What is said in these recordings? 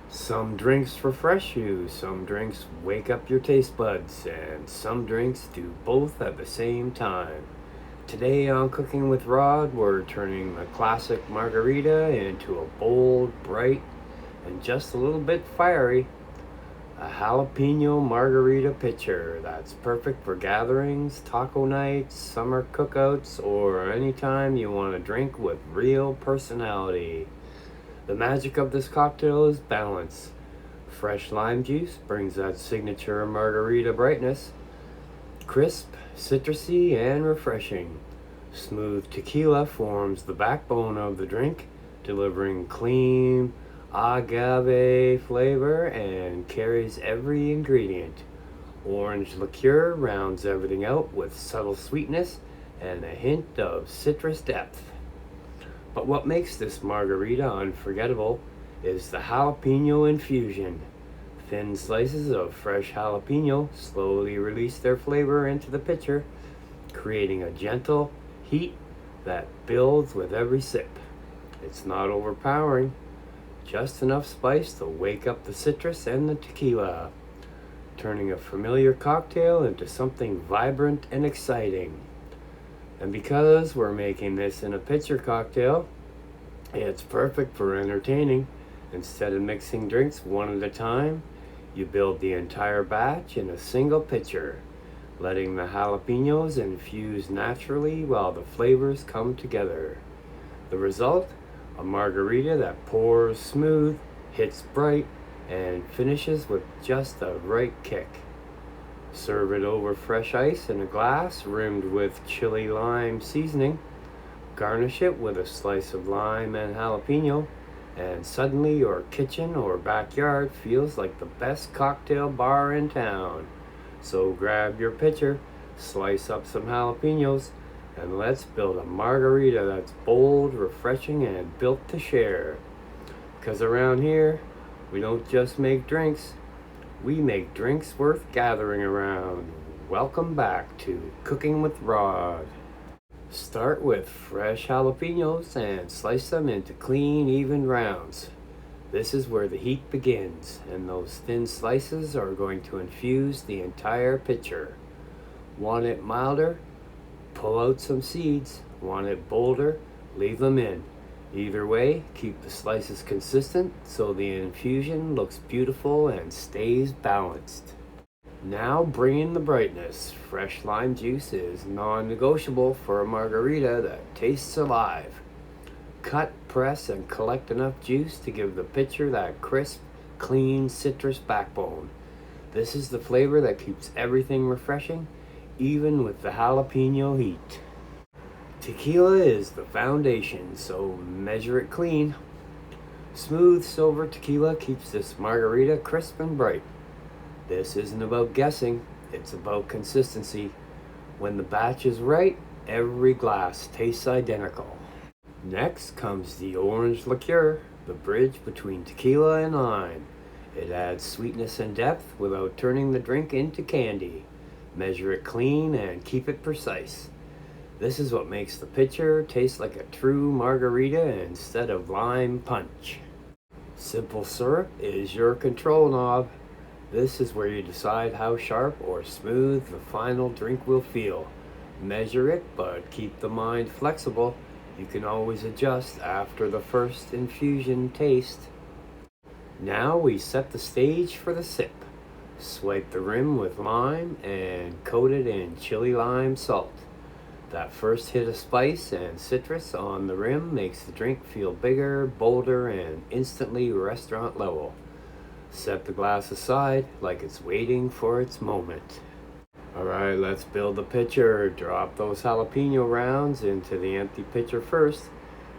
Some drinks refresh you, some drinks wake up your taste buds, and some drinks do both at the same time. Today on Cooking with Rod, we're turning the classic margarita into a bold, bright, and just a little bit fiery, a jalapeno margarita pitcher that's perfect for gatherings, taco nights, summer cookouts, or anytime you want to drink with real personality. The magic of this cocktail is balance. Fresh lime juice brings that signature margarita brightness. Crisp, citrusy, and refreshing. Smooth tequila forms the backbone of the drink, delivering clean agave flavor and carries every ingredient. Orange liqueur rounds everything out with subtle sweetness and a hint of citrus depth. But what makes this margarita unforgettable is the jalapeno infusion. Thin slices of fresh jalapeno slowly release their flavor into the pitcher, creating a gentle heat that builds with every sip. It's not overpowering, just enough spice to wake up the citrus and the tequila, turning a familiar cocktail into something vibrant and exciting. And because we're making this in a pitcher cocktail, it's perfect for entertaining. Instead of mixing drinks one at a time, you build the entire batch in a single pitcher, letting the jalapenos infuse naturally while the flavors come together. The result? A margarita that pours smooth, hits bright, and finishes with just the right kick. Serve it over fresh ice in a glass rimmed with chili lime seasoning. Garnish it with a slice of lime and jalapeno, and suddenly your kitchen or backyard feels like the best cocktail bar in town. So grab your pitcher, slice up some jalapenos, and let's build a margarita that's bold, refreshing, and built to share. Because around here, we don't just make drinks, we make drinks worth gathering around. Welcome back to Cooking with Rod. Start with fresh jalapenos and slice them into clean, even rounds. This is where the heat begins, and those thin slices are going to infuse the entire pitcher. Want it milder? Pull out some seeds. Want it bolder? Leave them in. Either way, keep the slices consistent so the infusion looks beautiful and stays balanced. Now bring in the brightness. Fresh lime juice is non-negotiable for a margarita that tastes alive. Cut, press, and collect enough juice to give the pitcher that crisp, clean citrus backbone. This is the flavor that keeps everything refreshing, even with the jalapeno heat. Tequila is the foundation, so measure it clean. Smooth silver tequila keeps this margarita crisp and bright. This isn't about guessing, it's about consistency. When the batch is right, every glass tastes identical. Next comes the orange liqueur, the bridge between tequila and lime. It adds sweetness and depth without turning the drink into candy. Measure it clean and keep it precise. This is what makes the pitcher taste like a true margarita instead of lime punch. Simple syrup is your control knob. This is where you decide how sharp or smooth the final drink will feel. Measure it, but keep the mind flexible. You can always adjust after the first infusion taste. Now we set the stage for the sip. Swipe the rim with lime and coat it in chili lime salt. That first hit of spice and citrus on the rim makes the drink feel bigger, bolder, and instantly restaurant level. Set the glass aside like it's waiting for its moment. Alright, let's build the pitcher. Drop those jalapeno rounds into the empty pitcher first.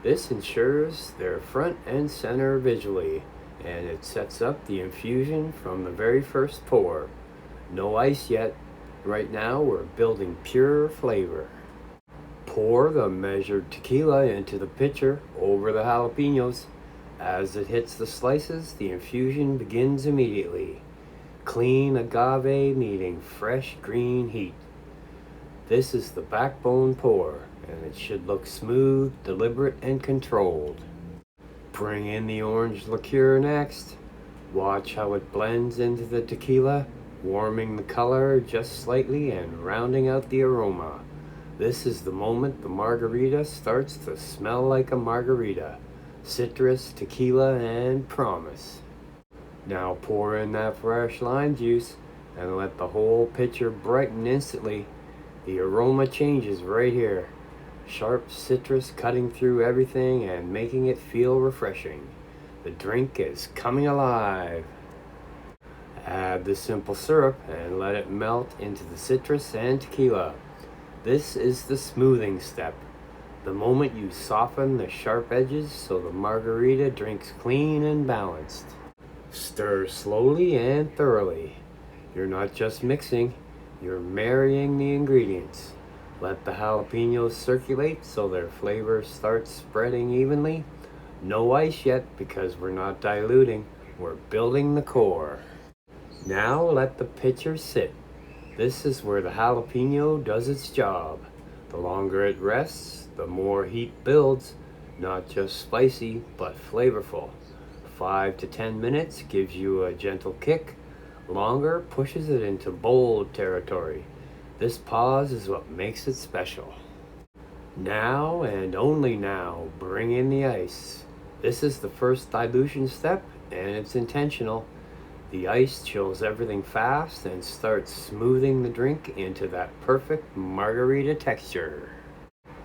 This ensures they're front and center visually, and it sets up the infusion from the very first pour. No ice yet. Right now we're building pure flavor. Pour the measured tequila into the pitcher over the jalapenos. As it hits the slices, the infusion begins immediately. Clean agave meeting fresh green heat. This is the backbone pour, and it should look smooth, deliberate, and controlled. Bring in the orange liqueur next. Watch how it blends into the tequila, warming the color just slightly and rounding out the aroma. This is the moment the margarita starts to smell like a margarita. Citrus, tequila, and promise. Now pour in that fresh lime juice and let the whole pitcher brighten instantly. The aroma changes right here. Sharp citrus cutting through everything and making it feel refreshing. The drink is coming alive. Add the simple syrup and let it melt into the citrus and tequila. This is the smoothing step. The moment you soften the sharp edges so the margarita drinks clean and balanced. Stir slowly and thoroughly. You're not just mixing, you're marrying the ingredients. Let the jalapenos circulate so their flavor starts spreading evenly. No ice yet because we're not diluting, we're building the core. Now let the pitcher sit. This is where the jalapeno does its job. The longer it rests, the more heat builds, not just spicy, but flavorful. 5 to 10 minutes gives you a gentle kick. Longer pushes it into bold territory. This pause is what makes it special. Now and only now, bring in the ice. This is the first dilution step, and it's intentional. The ice chills everything fast and starts smoothing the drink into that perfect margarita texture.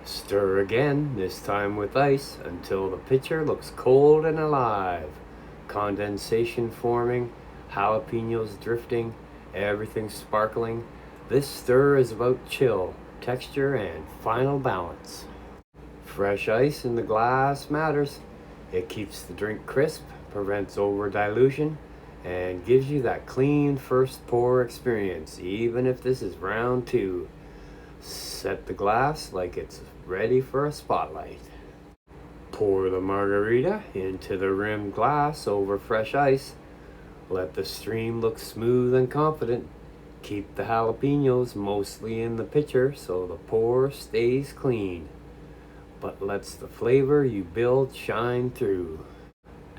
Stir again, this time with ice, until the pitcher looks cold and alive. Condensation forming, jalapenos drifting, everything sparkling. This stir is about chill, texture, and final balance. Fresh ice in the glass matters. It keeps the drink crisp, prevents over dilution, and gives you that clean first pour experience, even if this is round 2. Set the glass like it's ready for a spotlight. Pour the margarita into the rimmed glass over fresh ice. Let the stream look smooth and confident. Keep the jalapenos mostly in the pitcher so the pour stays clean, but lets the flavor you build shine through.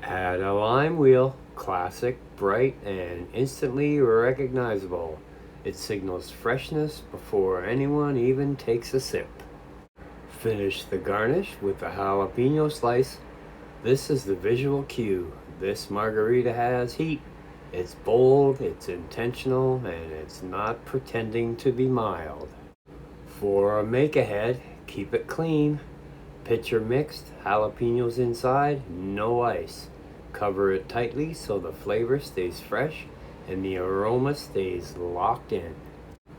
Add a lime wheel, classic, bright, and instantly recognizable. It signals freshness before anyone even takes a sip. Finish the garnish with a jalapeno slice. This is the visual cue. This margarita has heat. It's bold, it's intentional, and it's not pretending to be mild. For a make-ahead, keep it clean. Pitcher mixed, jalapenos inside, no ice. Cover it tightly so the flavor stays fresh and the aroma stays locked in.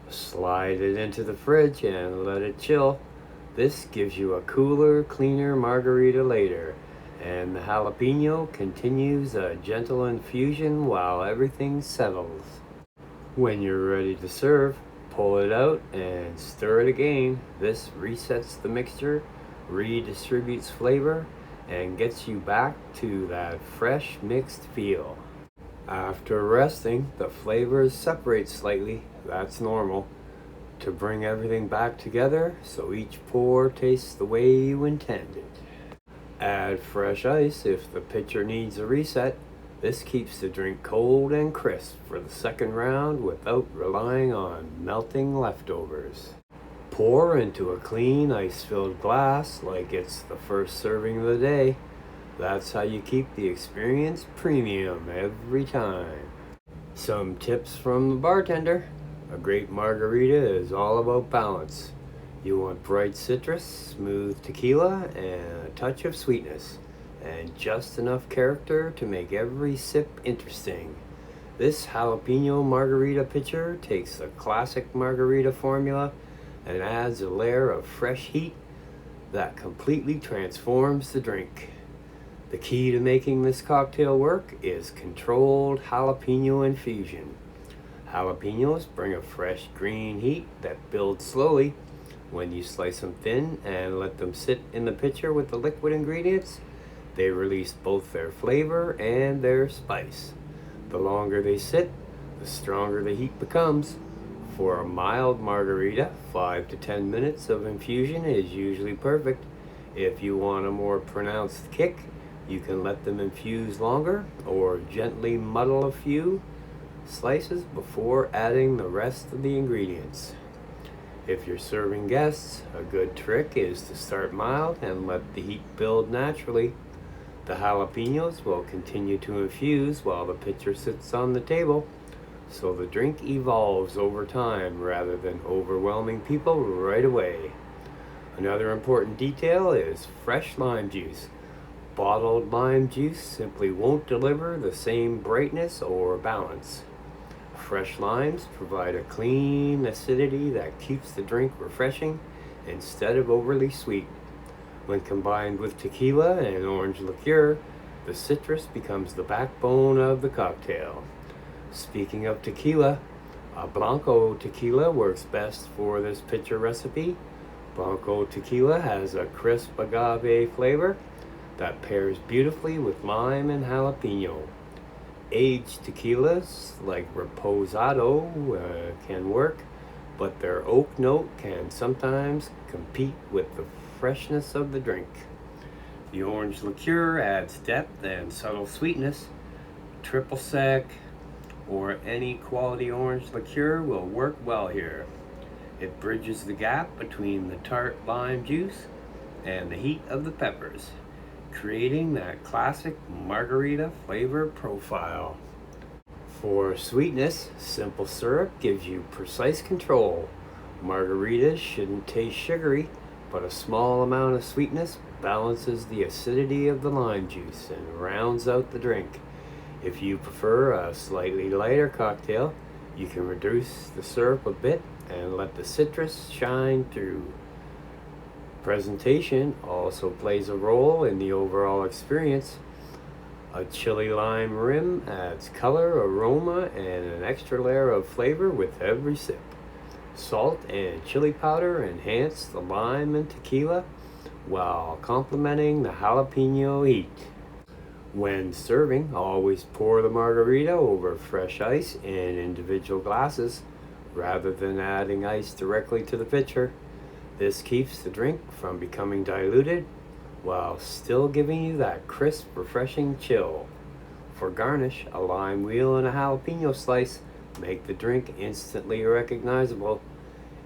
Slide it into the fridge and let it chill. This gives you a cooler, cleaner margarita later, and the jalapeno continues a gentle infusion while everything settles. When you're ready to serve, pull it out and stir it again. This resets the mixture, redistributes flavor, and gets you back to that fresh mixed feel. After resting, the flavors separate slightly. That's normal. To bring everything back together so each pour tastes the way you intended. Add fresh ice if the pitcher needs a reset. This keeps the drink cold and crisp for the second round without relying on melting leftovers. Pour into a clean ice-filled glass like it's the first serving of the day. That's how you keep the experience premium every time. Some tips from the bartender. A great margarita is all about balance. You want bright citrus, smooth tequila, and a touch of sweetness, and just enough character to make every sip interesting. This jalapeno margarita pitcher takes the classic margarita formula and adds a layer of fresh heat that completely transforms the drink. The key to making this cocktail work is controlled jalapeno infusion. Jalapenos bring a fresh green heat that builds slowly. When you slice them thin and let them sit in the pitcher with the liquid ingredients, they release both their flavor and their spice. The longer they sit, the stronger the heat becomes. For a mild margarita, 5 to 10 minutes of infusion is usually perfect. If you want a more pronounced kick, You can let them infuse longer or gently muddle a few slices before adding the rest of the ingredients. If you're serving guests, a good trick is to start mild and let the heat build naturally. The jalapenos will continue to infuse while the pitcher sits on the table, so the drink evolves over time rather than overwhelming people right away. Another important detail is fresh lime juice. Bottled lime juice simply won't deliver the same brightness or balance. Fresh limes provide a clean acidity that keeps the drink refreshing instead of overly sweet. When combined with tequila and orange liqueur, the citrus becomes the backbone of the cocktail. Speaking of tequila, a Blanco tequila works best for this pitcher recipe. Blanco tequila has a crisp agave flavor that pairs beautifully with lime and jalapeno. Aged tequilas like Reposado can work, but their oak note can sometimes compete with the freshness of the drink. The orange liqueur adds depth and subtle sweetness. Triple sec or any quality orange liqueur will work well here. It bridges the gap between the tart lime juice and the heat of the peppers, creating that classic margarita flavor profile. For sweetness, simple syrup gives you precise control. Margaritas shouldn't taste sugary, but a small amount of sweetness balances the acidity of the lime juice and rounds out the drink. If you prefer a slightly lighter cocktail, you can reduce the syrup a bit and let the citrus shine through. Presentation also plays a role in the overall experience. A chili lime rim adds color, aroma, and an extra layer of flavor with every sip. Salt and chili powder enhance the lime and tequila while complementing the jalapeno heat. When serving, always pour the margarita over fresh ice in individual glasses rather than adding ice directly to the pitcher. This keeps the drink from becoming diluted while still giving you that crisp, refreshing chill. For garnish, a lime wheel and a jalapeno slice make the drink instantly recognizable.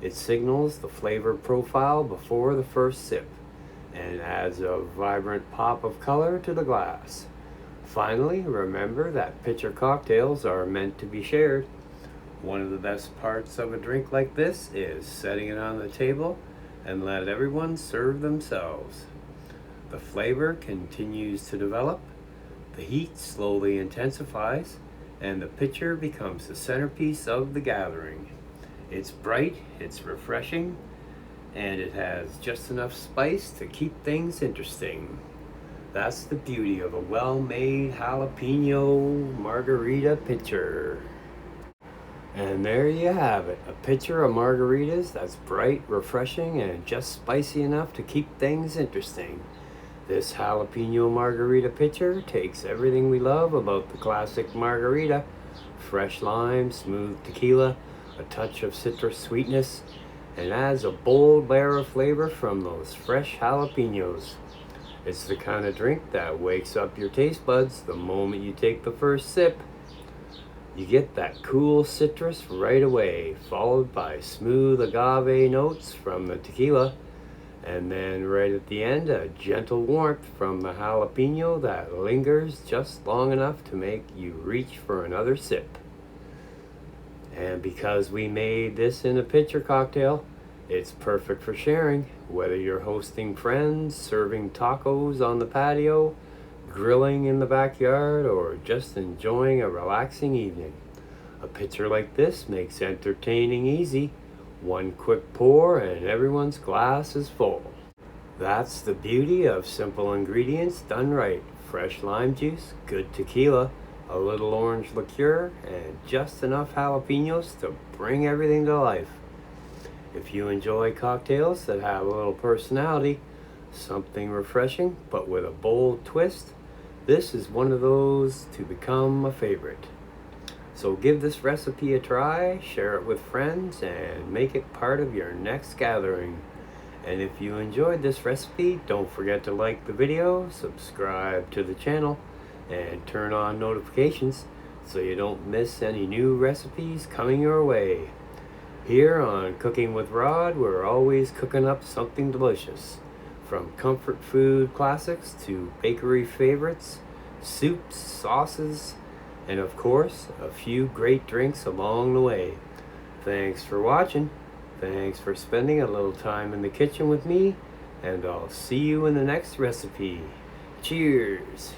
It signals the flavor profile before the first sip and adds a vibrant pop of color to the glass. Finally, remember that pitcher cocktails are meant to be shared. One of the best parts of a drink like this is setting it on the table and let everyone serve themselves. The flavor continues to develop, the heat slowly intensifies, and the pitcher becomes the centerpiece of the gathering. It's bright, it's refreshing, and it has just enough spice to keep things interesting. That's the beauty of a well-made jalapeno margarita pitcher. And there you have it, a pitcher of margaritas that's bright, refreshing, and just spicy enough to keep things interesting. This jalapeno margarita pitcher takes everything we love about the classic margarita: fresh lime, smooth tequila, a touch of citrus sweetness, and adds a bold layer of flavor from those fresh jalapenos. It's the kind of drink that wakes up your taste buds the moment you take the first sip. You get that cool citrus right away, followed by smooth agave notes from the tequila, and then right at the end, a gentle warmth from the jalapeno that lingers just long enough to make you reach for another sip. And because we made this in a pitcher cocktail, it's perfect for sharing, whether you're hosting friends, serving tacos on the patio, grilling in the backyard, or just enjoying a relaxing evening. A pitcher like this makes entertaining easy. One quick pour and everyone's glass is full. That's the beauty of simple ingredients done right. Fresh lime juice, good tequila, a little orange liqueur, and just enough jalapenos to bring everything to life. If you enjoy cocktails that have a little personality, something refreshing but with a bold twist, this is one of those to become a favorite. So give this recipe a try, share it with friends, and make it part of your next gathering. And if you enjoyed this recipe, don't forget to like the video, subscribe to the channel, and turn on notifications so you don't miss any new recipes coming your way. Here on Cooking with Rod, we're always cooking up something delicious. From comfort food classics to bakery favorites, soups, sauces, and of course, a few great drinks along the way. Thanks for watching. Thanks for spending a little time in the kitchen with me, and I'll see you in the next recipe. Cheers!